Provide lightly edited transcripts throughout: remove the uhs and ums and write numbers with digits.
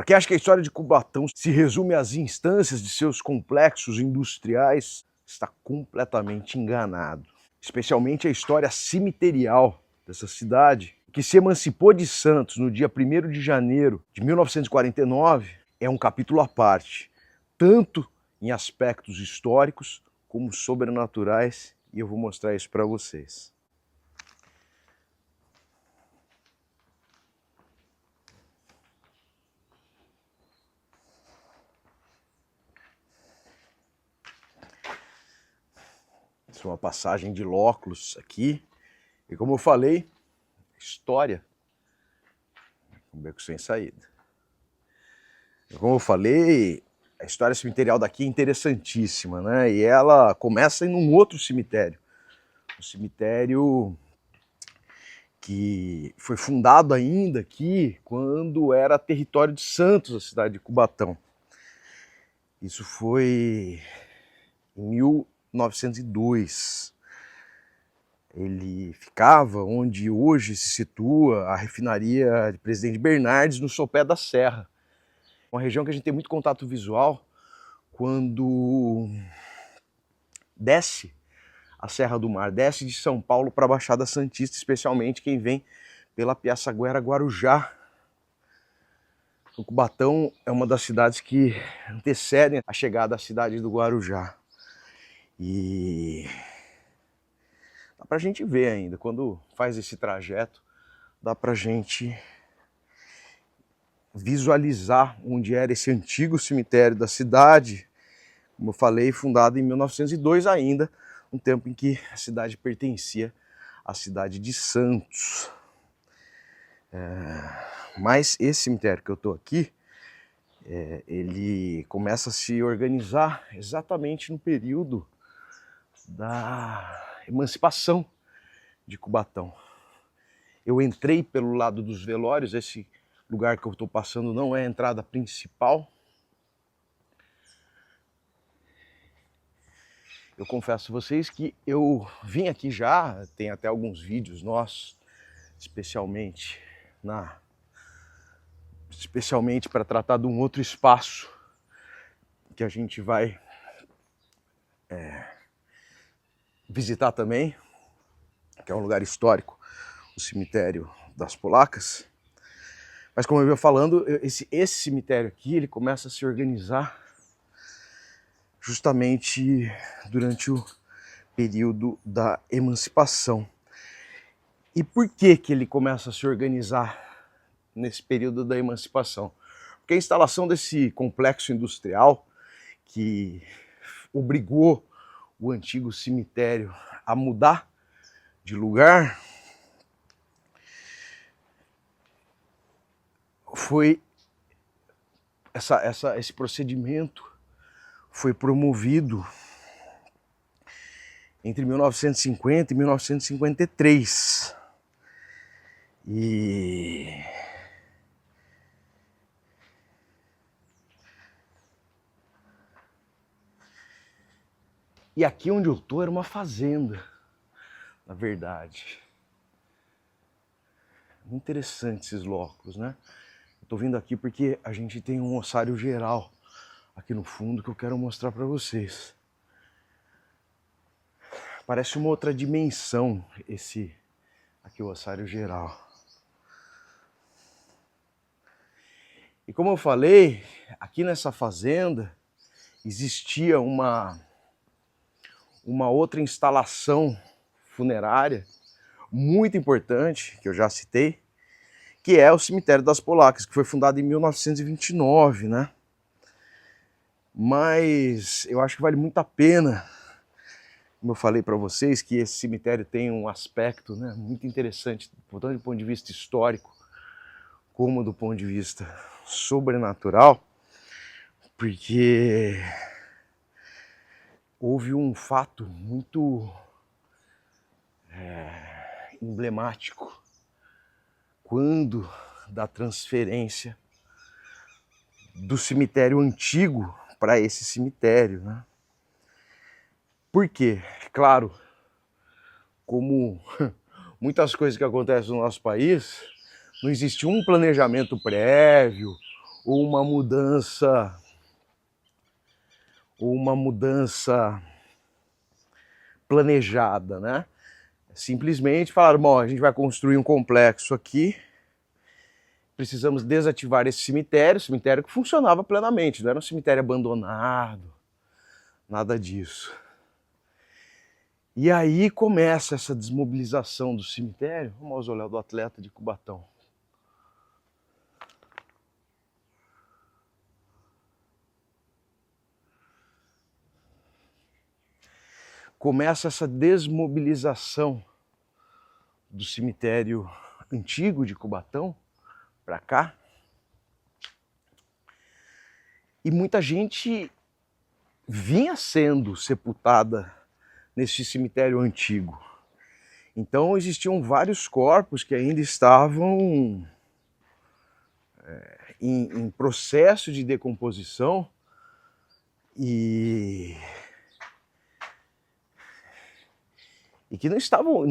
Para quem acha que a história de Cubatão se resume às instâncias de seus complexos industriais, está completamente enganado. Especialmente a história cemiterial dessa cidade, que se emancipou de Santos no dia 1º de janeiro de 1949, é um capítulo à parte, tanto em aspectos históricos como sobrenaturais, e eu vou mostrar isso para vocês. Isso é uma passagem de lóculos aqui, e como eu falei, história, um beco sem saída. Como eu falei, a história cemiterial daqui é interessantíssima, né? E ela começa em um outro cemitério. Um cemitério que foi fundado ainda aqui quando era território de Santos, a cidade de Cubatão. Isso foi em 1902. Ele ficava onde hoje se situa a refinaria de Presidente Bernardes, no sopé da Serra. Uma região que a gente tem muito contato visual quando desce a Serra do Mar, desce de São Paulo para a Baixada Santista, especialmente quem vem pela Piaçaguera Guarujá. O Cubatão é uma das cidades que antecedem a chegada à cidade do Guarujá. E dá pra gente ver ainda, quando faz esse trajeto, dá pra gente visualizar onde era esse antigo cemitério da cidade, como eu falei, fundado em 1902 ainda, um tempo em que a cidade pertencia à cidade de Santos. Mas esse cemitério que eu estou aqui, ele começa a se organizar exatamente no período da emancipação de Cubatão. Eu entrei pelo lado dos velórios, esse lugar que eu estou passando não é a entrada principal. Eu confesso a vocês que eu vim aqui já, tem até alguns vídeos nossos, especialmente para tratar de um outro espaço que a gente vai visitar também, que é um lugar histórico, o cemitério das Polacas. Mas como eu ia falando, esse cemitério aqui, ele começa a se organizar justamente durante o período da emancipação. E por que que ele começa a se organizar nesse período da emancipação? Porque a instalação desse complexo industrial que obrigou o antigo cemitério a mudar de lugar foi esse procedimento foi promovido entre 1950 e 1953. E aqui onde eu tô era uma fazenda, na verdade. Muito interessante esses locos, né? Eu tô vindo aqui porque a gente tem um ossário geral aqui no fundo que eu quero mostrar para vocês. Parece uma outra dimensão esse aqui, o ossário geral. E como eu falei, aqui nessa fazenda existia uma outra instalação funerária muito importante, que eu já citei, que é o cemitério das Polacas, que foi fundado em 1929, né? Mas eu acho que vale muito a pena, como eu falei para vocês, que esse cemitério tem um aspecto, né, muito interessante, tanto do ponto de vista histórico, como do ponto de vista sobrenatural, porque houve um fato muito emblemático quando da transferência do cemitério antigo para esse cemitério, né? Por quê? Claro, como muitas coisas que acontecem no nosso país, não existe um planejamento prévio, ou uma mudança planejada, né? Simplesmente falaram, bom, a gente vai construir um complexo aqui, precisamos desativar esse cemitério que funcionava plenamente, não era um cemitério abandonado, nada disso. E aí começa essa desmobilização do cemitério, o mausoléu do atleta de Cubatão. Começa essa desmobilização do cemitério antigo de Cubatão para cá. E muita gente vinha sendo sepultada nesse cemitério antigo. Então existiam vários corpos que ainda estavam em processo de decomposição e que estavam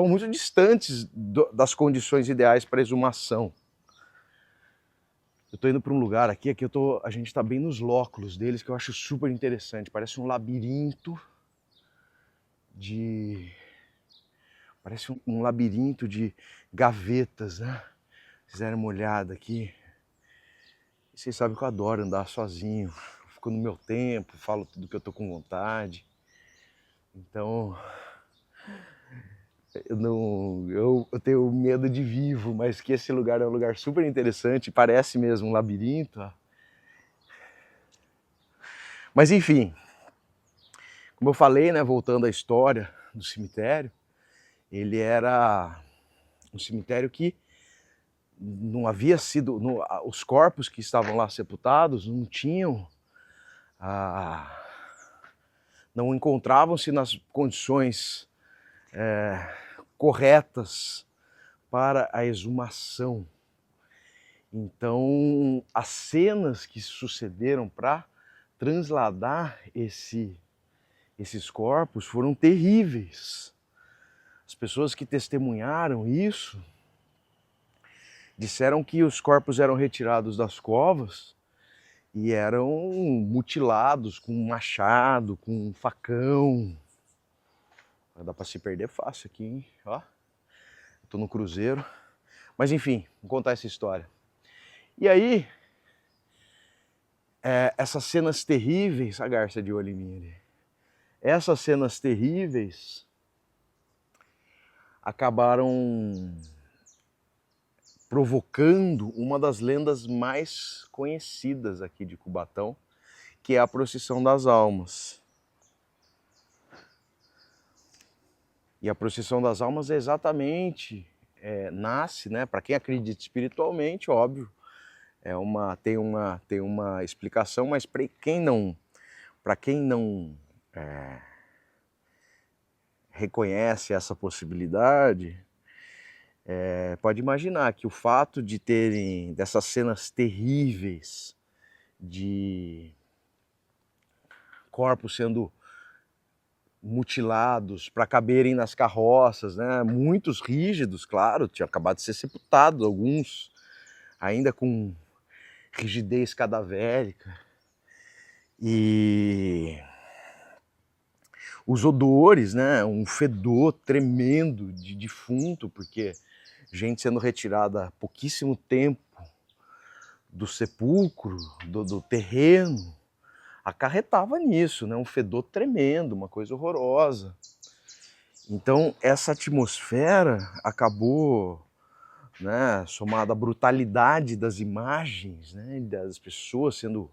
muito distantes das condições ideais para exumação. Eu estou indo para um lugar aqui a gente está bem nos lóculos deles, que eu acho super interessante. Parece um labirinto de gavetas, né? Se fizerem uma olhada aqui. Vocês sabem que eu adoro andar sozinho. Fico no meu tempo, falo tudo que eu tô com vontade. Então, eu tenho medo de vivo, mas que esse lugar é um lugar super interessante, parece mesmo um labirinto. Mas enfim, como eu falei, né, voltando à história do cemitério, ele era um cemitério que não havia sido, os corpos que estavam lá sepultados não tinham, não encontravam-se nas condições corretas para a exumação. Então, as cenas que sucederam para transladar esses corpos foram terríveis. As pessoas que testemunharam isso disseram que os corpos eram retirados das covas e eram mutilados com um machado, com um facão. Dá para se perder fácil aqui, hein? Ó, tô no cruzeiro. Mas enfim, vou contar essa história. E aí, essas cenas terríveis, a garça de olho em mim ali, essas cenas terríveis acabaram provocando uma das lendas mais conhecidas aqui de Cubatão, que é a procissão das almas. E a procissão das almas é exatamente, nasce, né, para quem acredita espiritualmente, óbvio, tem uma explicação, mas para quem não reconhece essa possibilidade, pode imaginar que o fato de terem dessas cenas terríveis de corpos sendo mutilados para caberem nas carroças, né? Muitos rígidos, claro, tinham acabado de ser sepultados, alguns ainda com rigidez cadavérica. E os odores, né? Um fedor tremendo de defunto, porque gente sendo retirada há pouquíssimo tempo do sepulcro, do terreno, acarretava nisso, né? Um fedor tremendo, uma coisa horrorosa. Então essa atmosfera acabou, né, somada à brutalidade das imagens, né, das pessoas sendo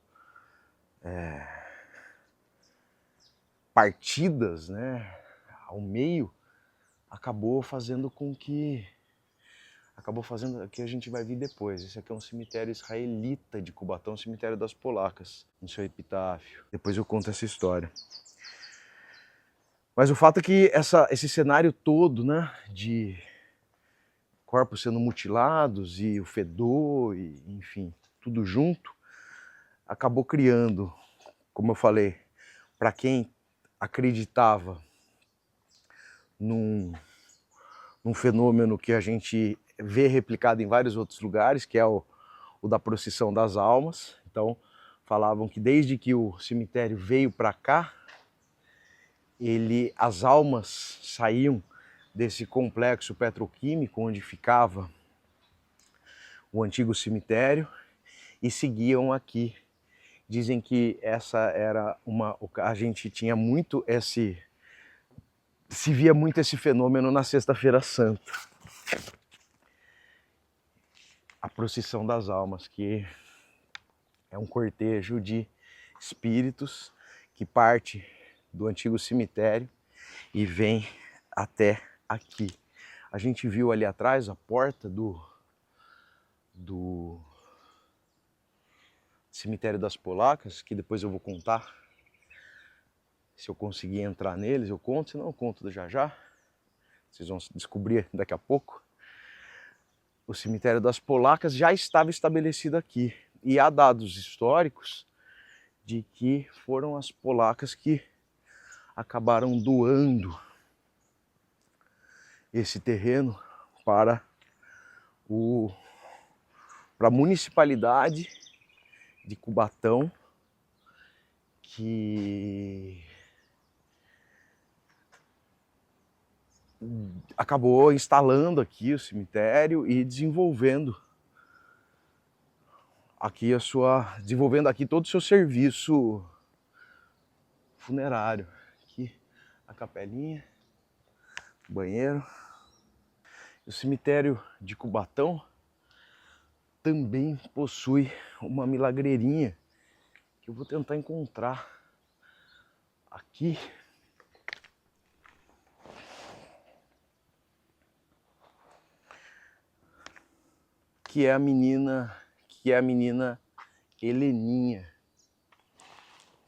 partidas, né, ao meio, acabou fazendo que a gente vai ver depois. Esse aqui é um cemitério israelita de Cubatão, cemitério das Polacas, no seu epitáfio. Depois eu conto essa história. Mas o fato é que esse cenário todo, né, de corpos sendo mutilados e o fedor, e, enfim, tudo junto, acabou criando, como eu falei, para quem acreditava num fenômeno que a gente vê replicado em vários outros lugares, que é o o da procissão das almas. Então falavam que desde que o cemitério veio para cá, as almas saíam desse complexo petroquímico onde ficava o antigo cemitério e seguiam aqui. Dizem que essa era a gente tinha muito se via muito esse fenômeno na Sexta-feira Santa. A procissão das almas, que é um cortejo de espíritos que parte do antigo cemitério e vem até aqui. A gente viu ali atrás a porta do cemitério das Polacas, que depois eu vou contar. Se eu conseguir entrar neles, eu conto, senão eu conto já já. Vocês vão descobrir daqui a pouco. O cemitério das Polacas já estava estabelecido aqui. E há dados históricos de que foram as polacas que acabaram doando esse terreno para a municipalidade de Cubatão, que acabou instalando aqui o cemitério e desenvolvendo aqui desenvolvendo aqui todo o seu serviço funerário. Aqui a capelinha, banheiro. O cemitério de Cubatão também possui uma milagreirinha que eu vou tentar encontrar aqui. Que é a menina Heleninha.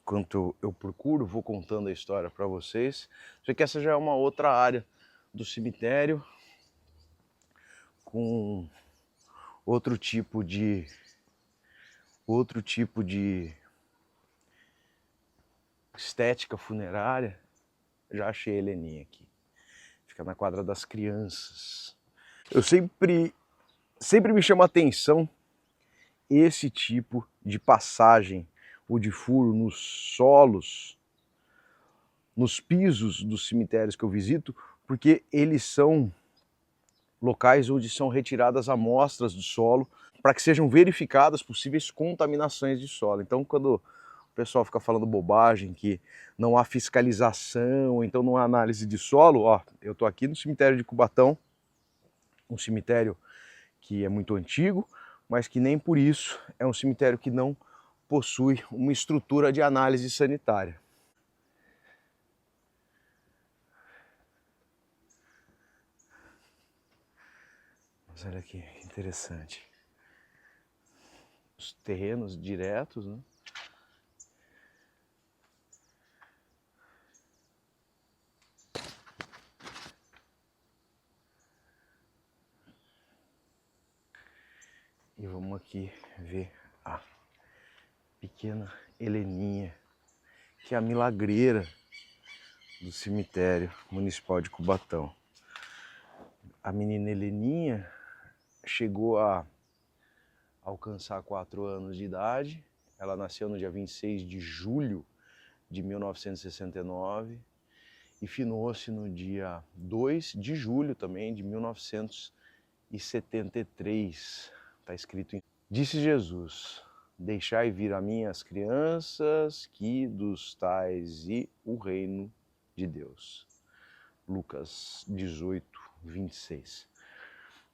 Enquanto eu procuro, vou contando a história para vocês. Sei que essa já é uma outra área do cemitério, com outro tipo de estética funerária. Já achei a Heleninha aqui. Fica na quadra das crianças. Eu sempre me chama a atenção esse tipo de passagem, ou de furo nos solos, nos pisos dos cemitérios que eu visito, porque eles são locais onde são retiradas amostras do solo para que sejam verificadas possíveis contaminações de solo. Então, quando o pessoal fica falando bobagem, que não há fiscalização, então não há análise de solo, ó, eu estou aqui no cemitério de Cubatão, um cemitério que é muito antigo, mas que nem por isso é um cemitério que não possui uma estrutura de análise sanitária. Mas olha aqui, que interessante. Os terrenos diretos, né? E vamos aqui ver a pequena Heleninha, que é a milagreira do cemitério municipal de Cubatão. A menina Heleninha chegou a alcançar 4 anos de idade. Ela nasceu no dia 26 de julho de 1969 e finou-se no dia 2 de julho também de 1973. Está escrito em... Disse Jesus: deixai vir a mim as crianças, que dos tais e o reino de Deus. Lucas 18, 26.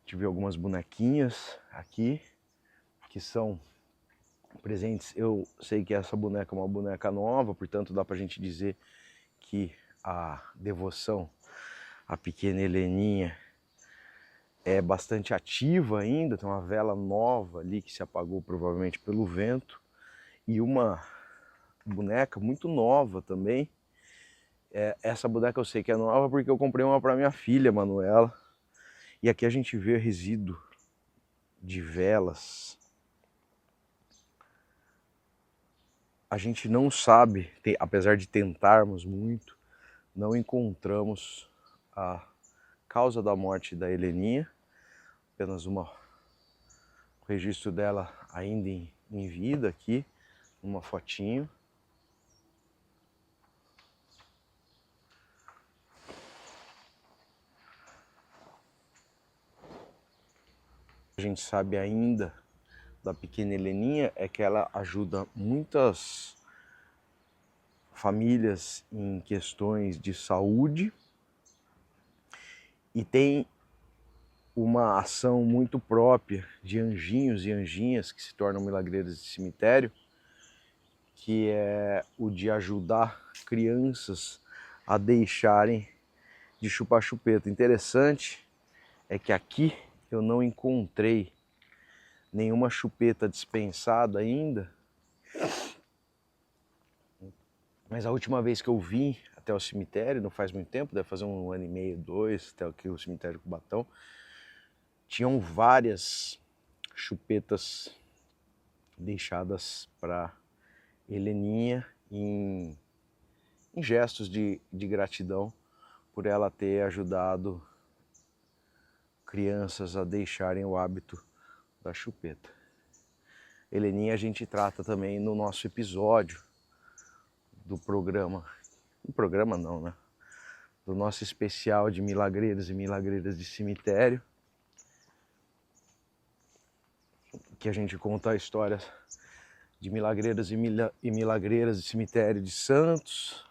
Tive algumas bonequinhas aqui, que são presentes. Eu sei que essa boneca é uma boneca nova, portanto dá pra gente dizer que a devoção à pequena Heleninha é bastante ativa ainda. Tem uma vela nova ali que se apagou provavelmente pelo vento, e uma boneca muito nova também. Essa boneca eu sei que é nova porque eu comprei uma para minha filha, Manuela. E aqui a gente vê resíduo de velas. A gente não sabe, apesar de tentarmos muito, não encontramos a causa da morte da Heleninha. Apenas uma registro dela ainda em vida aqui, uma fotinho. A gente sabe ainda da pequena Heleninha é que ela ajuda muitas famílias em questões de saúde e tem uma ação muito própria de anjinhos e anjinhas que se tornam milagreiros de cemitério, que é o de ajudar crianças a deixarem de chupar chupeta. Interessante é que aqui eu não encontrei nenhuma chupeta dispensada ainda, mas a última vez que eu vim até o cemitério, não faz muito tempo, deve fazer 1 ano e meio, 2, até aqui o cemitério Cubatão, tinham várias chupetas deixadas para Heleninha em gestos de gratidão por ela ter ajudado crianças a deixarem o hábito da chupeta. Heleninha a gente trata também no nosso episódio do programa, não, né? Do nosso especial de milagreiros e milagreiras de cemitério, que a gente conta a história de milagreiros e milagreiras de cemitério de Santos,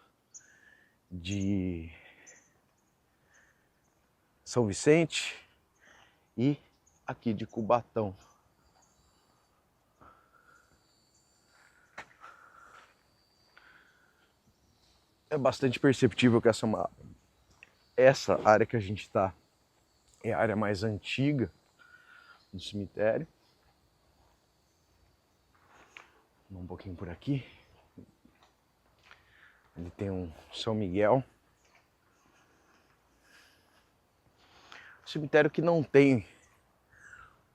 de São Vicente e aqui de Cubatão. É bastante perceptível que essa área que a gente está é a área mais antiga do cemitério. Um pouquinho por aqui. Ele tem um São Miguel. Cemitério que não tem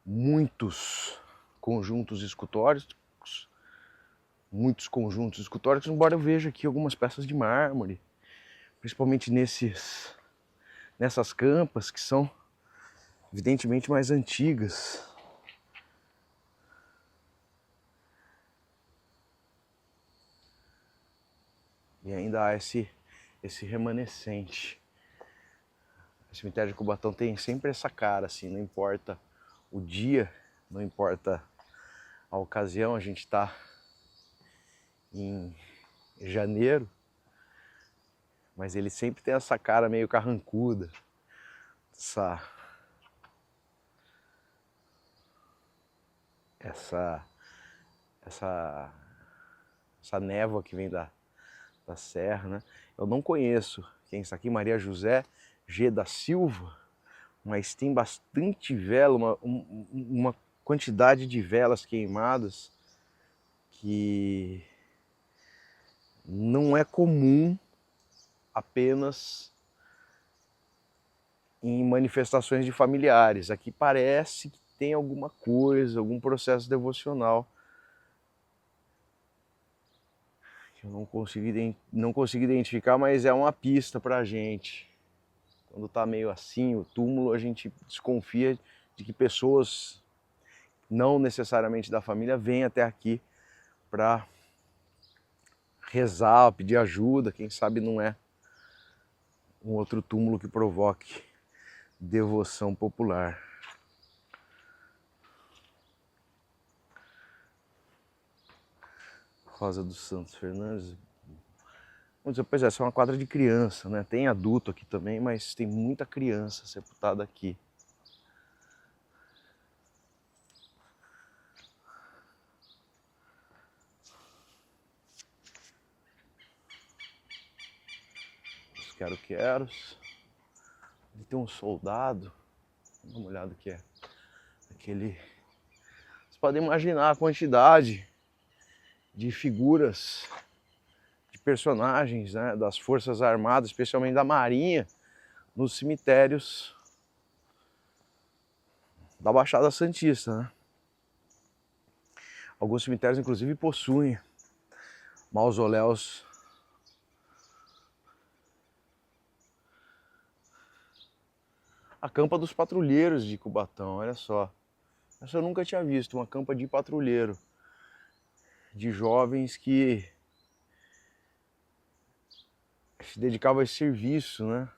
muitos conjuntos escultóricos, embora eu veja aqui algumas peças de mármore, principalmente nessas campas que são evidentemente mais antigas. E ainda há esse remanescente. O cemitério de Cubatão tem sempre essa cara, assim, não importa o dia, não importa a ocasião, a gente está em janeiro, mas ele sempre tem essa cara meio carrancuda, essa névoa que vem da serra, né? Eu não conheço quem está aqui, Maria José G. da Silva, mas tem bastante vela, uma quantidade de velas queimadas que não é comum apenas em manifestações de familiares. Aqui parece que tem alguma coisa, algum processo devocional que eu não consigo identificar, mas é uma pista pra gente. Quando tá meio assim, o túmulo, a gente desconfia de que pessoas não necessariamente da família vêm até aqui para rezar, pedir ajuda, quem sabe não é um outro túmulo que provoque devoção popular. Rosa dos Santos Fernandes. Vamos dizer, pois é, essa é uma quadra de criança, né? Tem adulto aqui também, mas tem muita criança sepultada aqui. Os quero-queros. Ali tem um soldado. Dá uma olhada que é aquele. Vocês podem imaginar a quantidade de figuras, de personagens, né, das Forças Armadas, especialmente da Marinha, nos cemitérios da Baixada Santista, né? Alguns cemitérios, inclusive, possuem mausoléus a campa dos patrulheiros de Cubatão, olha só. Essa eu nunca tinha visto, uma campa de patrulheiro, de jovens que se dedicavam a esse serviço, né?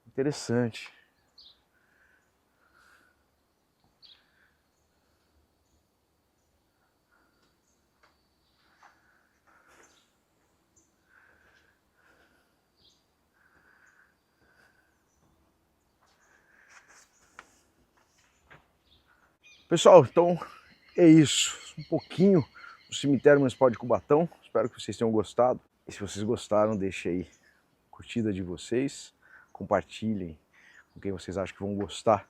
Interessante. Pessoal, então é isso. Um pouquinho do cemitério municipal de Cubatão. Espero que vocês tenham gostado. E se vocês gostaram, deixe aí a curtida de vocês. Compartilhem com quem vocês acham que vão gostar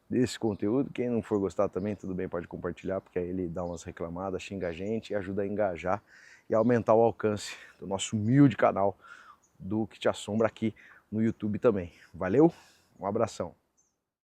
desse conteúdo. Quem não for gostar também, tudo bem, pode compartilhar, porque aí ele dá umas reclamadas, xinga a gente e ajuda a engajar e a aumentar o alcance do nosso humilde canal do Que Te Assombra aqui no YouTube também. Valeu, um abração.